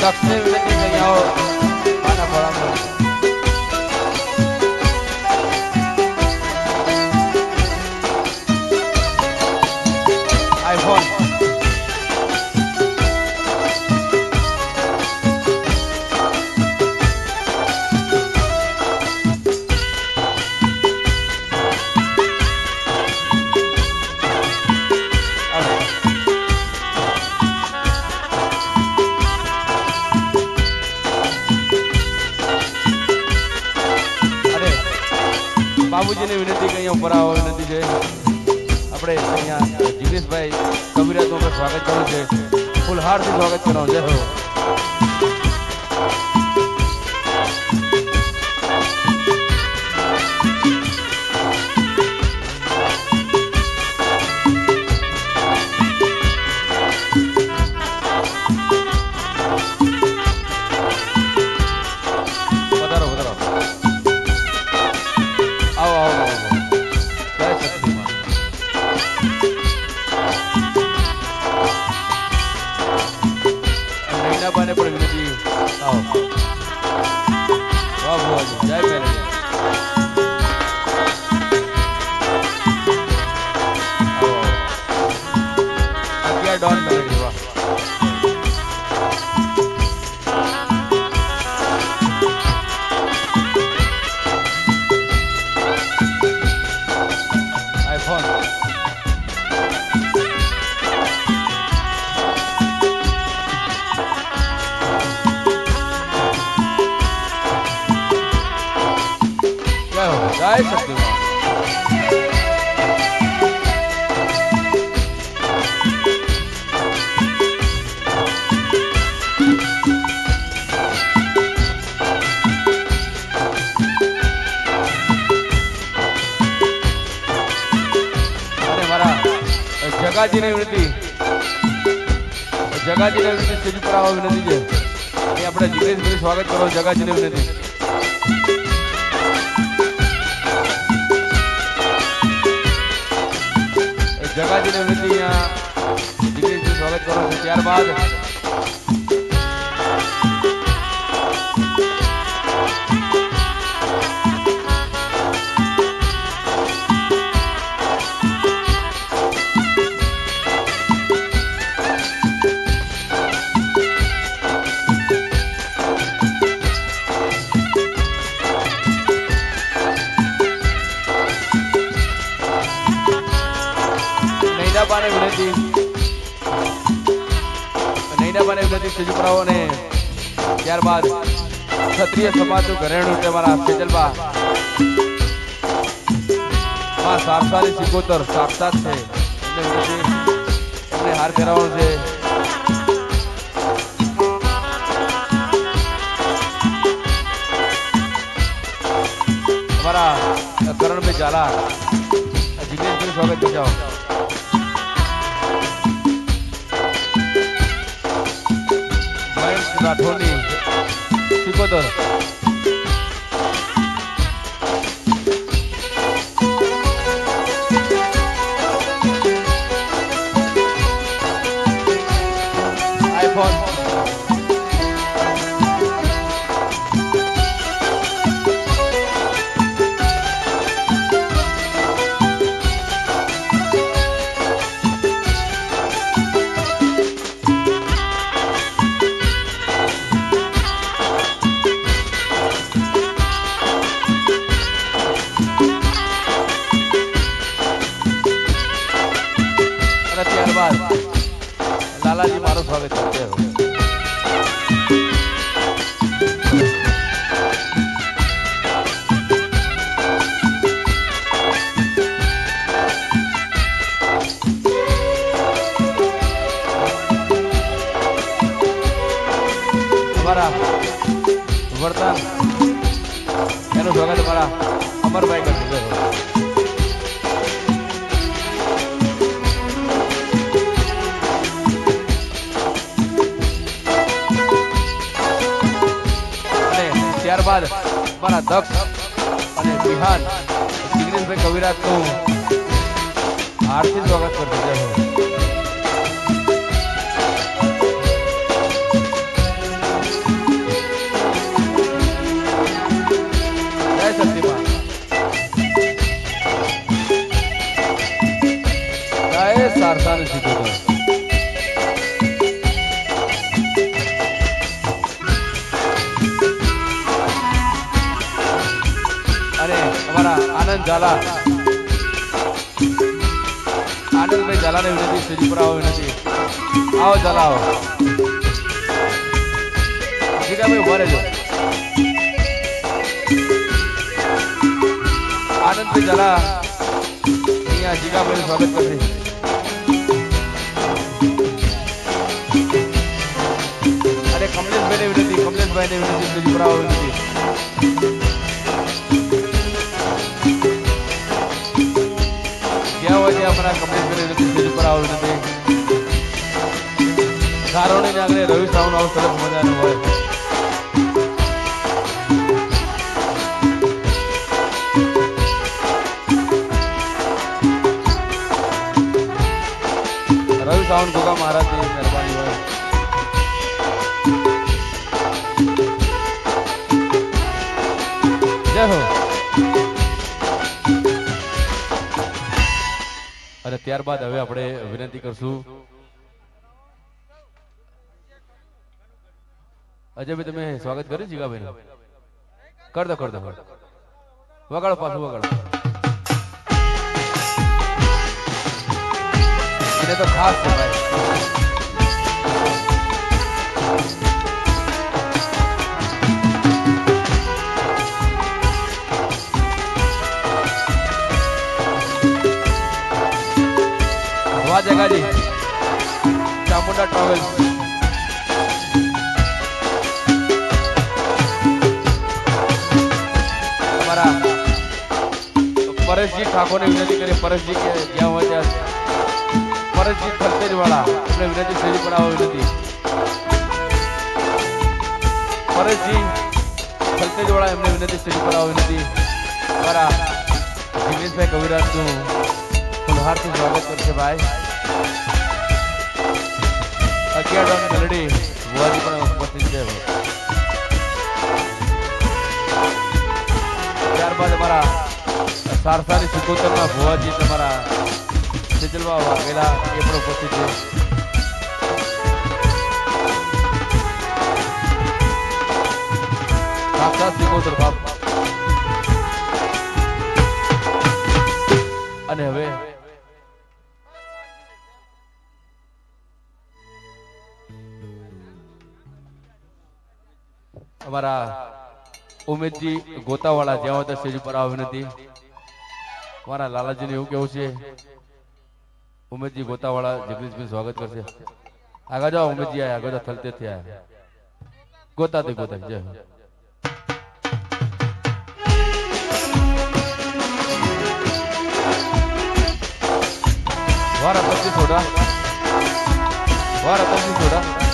દક્ષને વિનંતી કે અહીંયા આવો આના ખોળામાં આઈફોન બાબુજીને વિનંતી કે અહીંયા ઉપર આવો વિનંતી છે આપણે અહીંયા જીગ્નેશભાઈ કવિરાજનું આપણે સ્વાગત કરવું છે ફૂલહારથી સ્વાગત કરવાનું જય હો ને પણ વિનંતી આવો વાહ ભુવાજી જય મેરે અગિયાર ડોન મેલેડી વાહ આઈફોન જય શક્તિમાં અને મારા જગાજીને વિનંતી સ્ટેજ પર આવવા વિનંતી છે એ આપણે જીગ્નેશભાઈ સ્વાગત કરો જગાજીને વિનંતી જગાજીને વિનંતી અહીંયા જીગ્નેશભાઈ સ્વાગત કરો છો ત્યારબાદ નૈનાબાને વિનંતી સ્ટેજ ઉપર આવો ને ત્યારબાદ ક્ષત્રિય સમાજનું ઘરેણું તમારા સેજલબા માં સારસાની સિકોતર સાક્ષાત છે એમને હાર ફેરવવાનો છે અમારા કરણભાઈ ઝાલા જીગ્નેશભાઈ સ્વાગત કરી જાઓ રાઠોડની સિકોતર આઈફોન ત્યારબાદ લાલાજી મારું સ્વાગત કરશે અમારા વર્તન એનું સ્વાગત અમારા અમરભાઈ કરશે ત્યારબાદ મારા દક્ષ અને બિહાન જીગ્નેશભાઈ કવિરાજનું હાર્દિક સ્વાગત કરશે જય હો આનંદ ઝાલા આનંદભાઈ ઝાલાને વિનંતી સ્ટેજ પર આવો વિનંતી આવો ઝાલા આવો જીગાભાઈ ઉભા રહેજો આનંદભાઈ ઝાલા અહીંયા જીગાભાઈનું સ્વાગત કરશે અને કમલેશભાઈને વિનંતી સ્ટેજ પર આવો વિનંતી જ્યાં હોય ત્યાં અમારા કમલેશભાઈને વિનંતી સ્ટેજ પર આવો વિનંતી સારોણી ને આગળ રવિ સાઉન્ડ આવો સરસ મજાનું હોય રવિ સાઉન્ડ ગોગા મહારાજની મહેરબાની હોય જય હો અને ત્યારબાદ હવે આપણે વિનંતી કરશું અજયભાઈ તમે સ્વાગત કર્યું જીગાભાઈ કર દો વગાડો પાછું વગાડો એને તો ખાસ છે ભાઈ વાહ જગાજી ચામુંડા ટ્રાવેલ્સ પરેશજી ઠાકોરને વિનંતી કરી પરેશજી કે જ્યાં હોય ત્યાં પરેશજી ખલતેજ વાળા એમને વિનંતી સ્ટેજ પર આવો વિનંતી પરેશજી ખલતેજ વાળા એમને વિનંતી સ્ટેજ પર આવો વિનંતી અમારા જિગ્નેશભાઈ કવિરાજનું ફુલહારથી સ્વાગત કરશે ભાઈ 11 ડોન મેલડી વોરી પણ ઉપસ્થિત છે ત્યારબાદ અમારા સારસાની સિકોતરના ભુવાજી તમારા સેજલવા વાઘેલા એ પણ ઉપસ્થિત છે સાક્ષાત સિકોતર બાપ અને હવે અમારા ઉમેદજી ગોતાવાળા જ્યાં હોય ત્યાં સ્ટેજ ઉપર આવો વિનંતી મારા લાલાજીને એવું કેવું છે ઉમેદજી ગોતાવાળા જગદીશભાઈ સ્વાગત કરશે આગળ જાઓ ઉમેદજી આયા આગળ થલતે થયા ગોતા જય વારા 25 સોડા